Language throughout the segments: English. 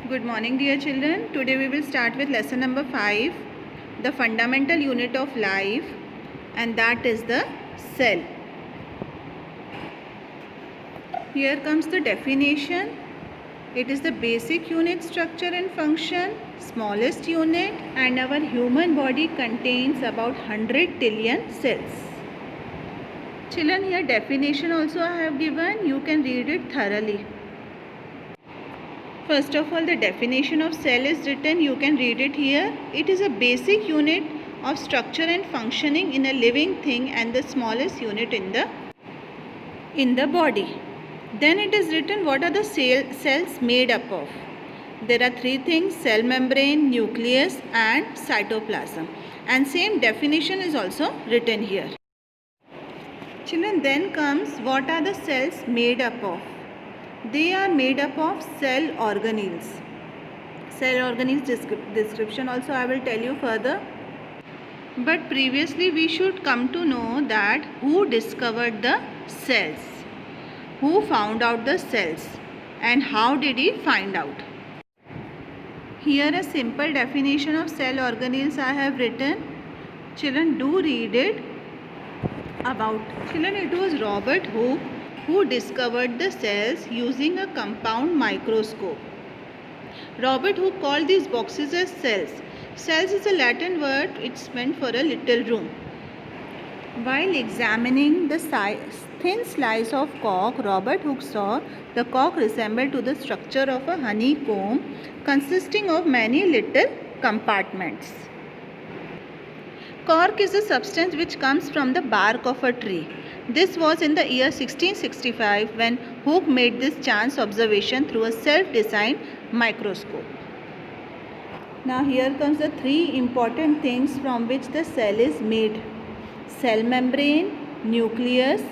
Good morning, dear children. Today we will start with lesson number 5, the fundamental unit of life, and that is the cell. Here comes the definition. It is the basic unit, structure and function, smallest unit, and our human body contains about 100 trillion cells. Children, here definition also I have given. You can read it thoroughly. First of all, the definition of cell is written. You can read it here. It is a basic unit of structure and functioning in a living thing and the smallest unit in the body. Then it is written what are the cells made up of. There are three things: cell membrane, nucleus and cytoplasm. And same definition is also written here. Children, then comes what are the cells made up of. They are made up of cell organelles. Cell organelles description also I will tell you further. But previously we should come to know that who discovered the cells, who found out the cells, and how did he find out. Here a simple definition of cell organelles I have written. Children, do read it. Children, it was Robert Hooke who discovered the cells using a compound microscope. Robert Hooke called these boxes as cells. Cells is a Latin word, it's meant for a little room. While examining the thin slice of cork, Robert Hooke saw the cork resembled to the structure of a honeycomb consisting of many little compartments. Cork is a substance which comes from the bark of a tree. This was in the year 1665 when Hooke made this chance observation through a self-designed microscope. Now here comes the three important things from which the cell is made: cell membrane, nucleus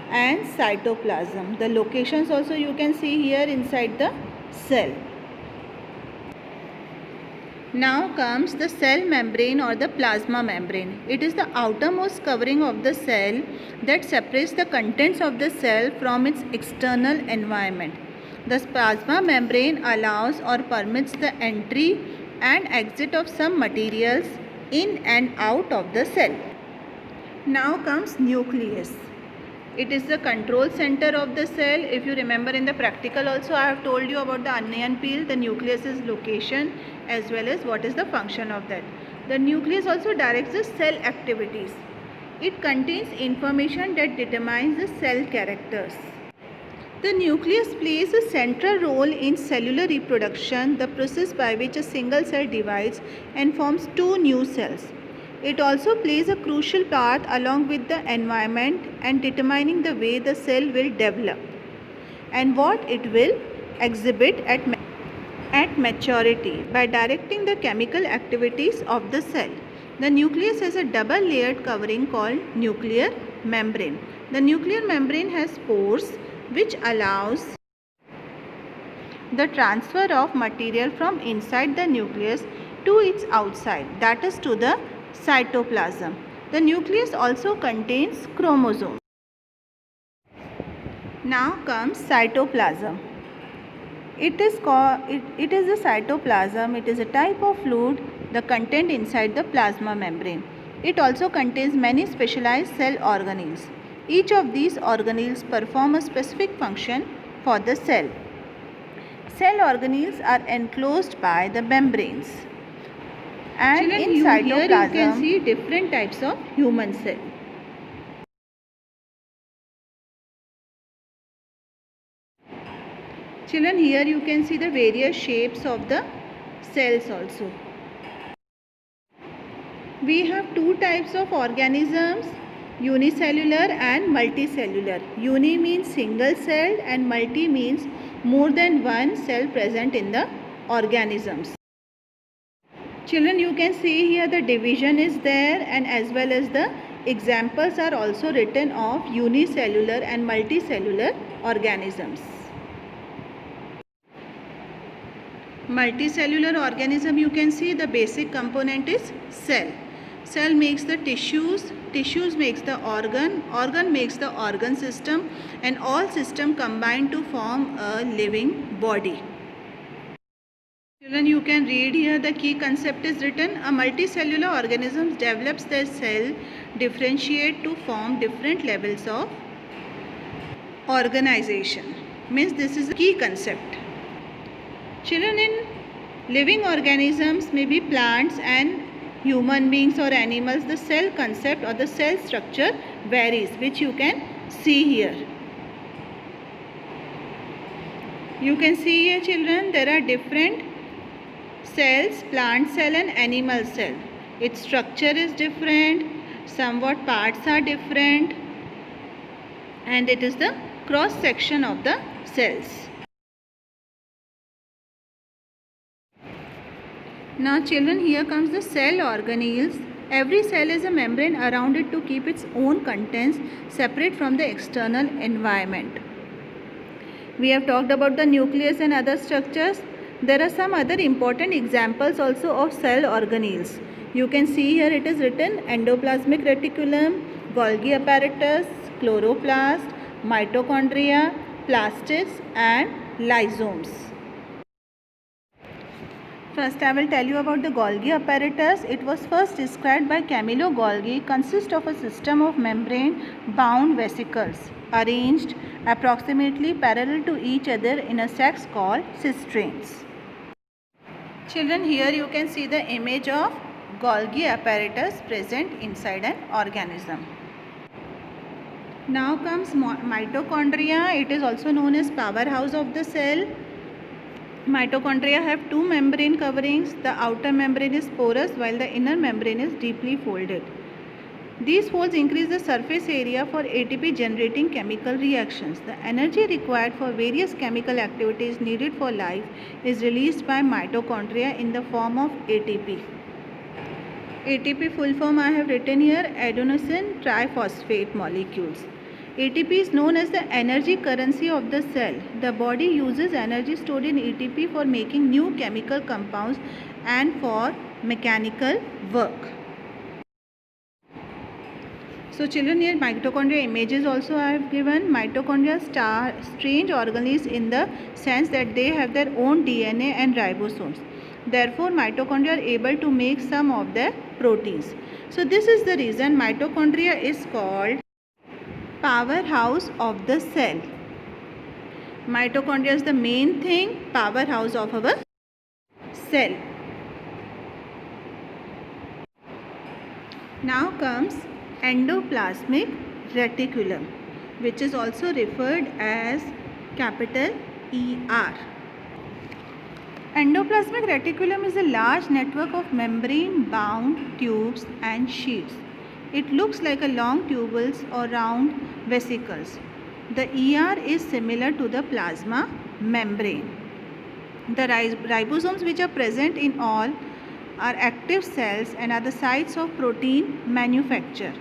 and cytoplasm. The locations also you can see here inside the cell. Now comes the cell membrane or the plasma membrane. It is the outermost covering of the cell that separates the contents of the cell from its external environment. The plasma membrane allows or permits the entry and exit of some materials in and out of the cell. Now comes nucleus. It is the control center of the cell. If you remember in the practical also I have told you about the onion peel. The nucleus is location as well as what is the function of that. The nucleus also directs the cell activities. It contains information that determines the cell characters. The nucleus plays a central role in cellular reproduction, the process by which a single cell divides and forms two new cells. It also plays a crucial part along with the environment and determining the way the cell will develop and what it will exhibit at maturity by directing the chemical activities of the cell. The nucleus has a double layered covering called nuclear membrane. The nuclear membrane has pores which allows the transfer of material from inside the nucleus to its outside, that is to the cytoplasm. The nucleus also contains chromosomes. Now comes cytoplasm. It is the cytoplasm. It is a type of fluid, the content inside the plasma membrane. It also contains many specialized cell organelles. Each of these organelles perform a specific function for the cell. Cell organelles are enclosed by the membranes. And Children, in cytoplasm, here you can see different types of human cell. Children, here you can see the various shapes of the cells also. We have two types of organisms, unicellular and multicellular. Uni means single celled and multi means more than one cell present in the organisms. Children, you can see here the division is there and as well as the examples are also written of unicellular and multicellular organisms. Multicellular organism, you can see the basic component is cell. Cell makes the tissues, tissues makes the organ makes the organ system, and all system combine to form a living body. Then you can read here the key concept is written. A multicellular organism develops their cell differentiate to form different levels of organization. Means this is a key concept. Children, in living organisms, maybe plants and human beings or animals, the cell concept or the cell structure varies, which you can see here. You can see here, children, there are different cells, plant cell and animal cell. Its structure is different, somewhat parts are different, and it is the cross section of the cells. Now children, here comes the cell organelles. Every cell is a membrane around it to keep its own contents separate from the external environment. We have talked about the nucleus and other structures. There are some other important examples also of cell organelles. You can see here it is written endoplasmic reticulum, Golgi apparatus, chloroplast, mitochondria, plastids and lysosomes. First, I will tell you about the Golgi apparatus. It was first described by Camillo Golgi. Consists of a system of membrane-bound vesicles arranged approximately parallel to each other in a sacs called cisterns. Children, here you can see the image of Golgi apparatus present inside an organism. Now comes mitochondria. It is also known as powerhouse of the cell. Mitochondria have two membrane coverings. The outer membrane is porous while the inner membrane is deeply folded. These folds increase the surface area for ATP generating chemical reactions. The energy required for various chemical activities needed for life is released by mitochondria in the form of ATP. ATP full form I have written here, adenosine triphosphate molecules. ATP is known as the energy currency of the cell. The body uses energy stored in ATP for making new chemical compounds and for mechanical work. So children, here mitochondria images also I have given. Mitochondria are strange organelles in the sense that they have their own DNA and ribosomes. Therefore, mitochondria are able to make some of the proteins. So this is the reason mitochondria is called powerhouse of the cell. Mitochondria is the main thing, powerhouse of our cell. Now comes endoplasmic reticulum, which is also referred as capital ER. Endoplasmic reticulum is a large network of membrane-bound tubes and sheets. It looks like a long tubules or round vesicles. The ER is similar to the plasma membrane. The ribosomes, which are present in all, are active cells and are the sites of protein manufacture.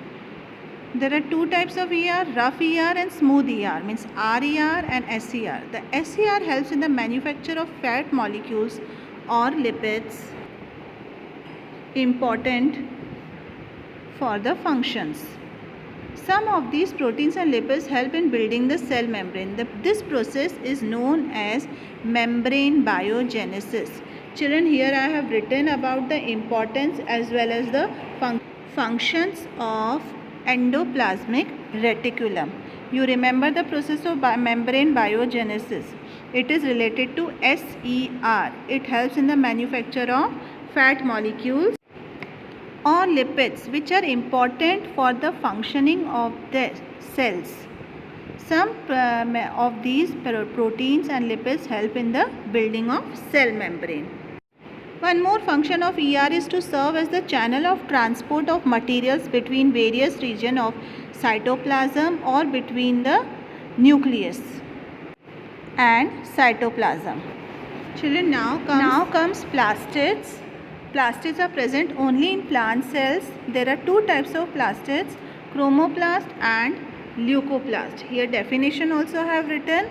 There are two types of ER, rough ER and smooth ER, means RER and SER. The SER helps in the manufacture of fat molecules or lipids important for the functions. Some of these proteins and lipids help in building the cell membrane. This process is known as membrane biogenesis. Children, here I have written about the importance as well as the functions of endoplasmic reticulum. You remember the process of membrane biogenesis. It is related to SER. It helps in the manufacture of fat molecules or lipids which are important for the functioning of the cells. Some of these proteins and lipids help in the building of cell membrane. One more function of ER is to serve as the channel of transport of materials between various regions of cytoplasm or between the nucleus and cytoplasm. Children, now comes plastids. Plastids are present only in plant cells. There are two types of plastids, chromoplast and leucoplast. Here definition also I have written.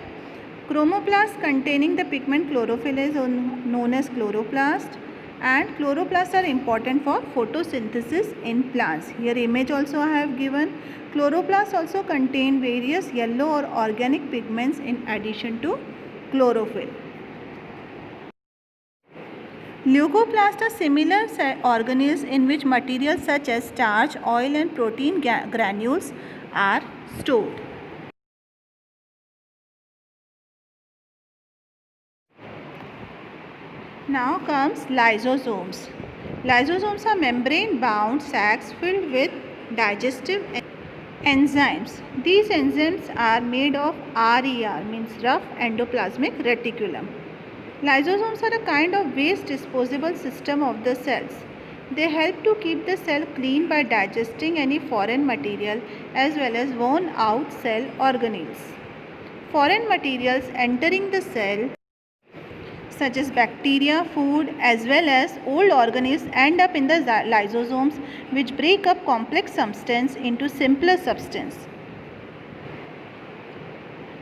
Chromoplast containing the pigment chlorophyll is known as chloroplast, and chloroplasts are important for photosynthesis in plants. Here image also I have given. Chloroplasts also contain various yellow or organic pigments in addition to chlorophyll. Leucoplasts are similar organelles in which materials such as starch, oil and protein granules are stored. Now comes lysosomes. Lysosomes are membrane-bound sacs filled with digestive enzymes. These enzymes are made of RER, means rough endoplasmic reticulum. Lysosomes are a kind of waste disposable system of the cells. They help to keep the cell clean by digesting any foreign material as well as worn out cell organelles. Foreign materials entering the cell such as bacteria, food as well as old organelles end up in the lysosomes, which break up complex substance into simpler substance.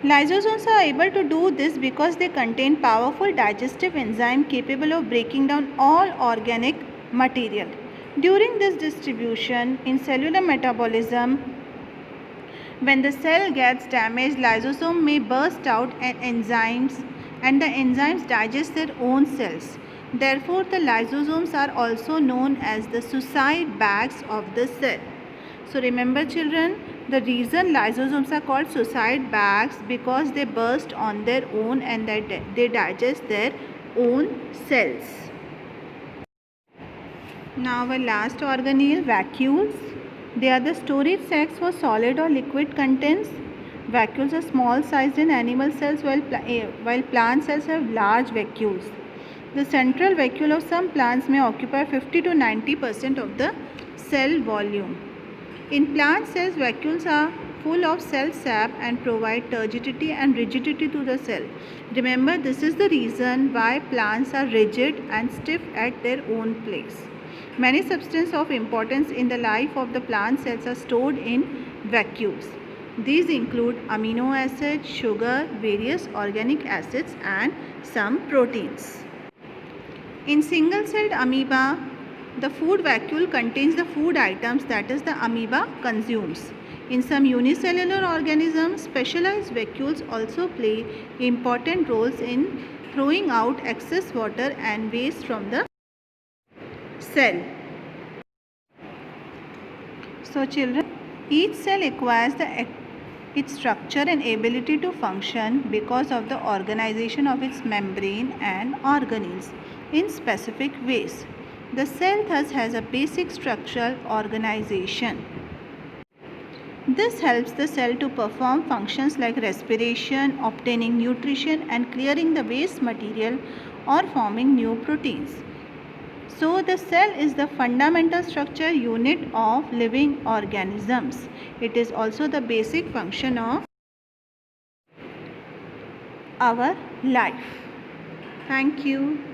Lysosomes are able to do this because they contain powerful digestive enzyme capable of breaking down all organic material. During this distribution in cellular metabolism, when the cell gets damaged, lysosome may burst out and the enzymes digest their own cells. Therefore, the lysosomes are also known as the suicide bags of the cell. So remember children, the reason lysosomes are called suicide bags because they burst on their own and they digest their own cells. Now our last organelle, vacuoles. They are the storage sacs for solid or liquid contents. Vacuoles are small sized in animal cells while plant cells have large vacuoles. The central vacuole of some plants may occupy 50 to 90% of the cell volume. In plant cells, vacuoles are full of cell sap and provide turgidity and rigidity to the cell. Remember, this is the reason why plants are rigid and stiff at their own place. Many substances of importance in the life of the plant cells are stored in vacuoles. These include amino acids, sugar, various organic acids and some proteins. In single-celled amoeba, the food vacuole contains the food items that is the amoeba consumes. In some unicellular organisms, specialized vacuoles also play important roles in throwing out excess water and waste from the cell. So children, each cell acquires its structure and ability to function because of the organization of its membrane and organelles in specific ways. The cell thus has a basic structural organization. This helps the cell to perform functions like respiration, obtaining nutrition and clearing the waste material or forming new proteins. So the cell is the fundamental structure unit of living organisms. It is also the basic function of our life. Thank you.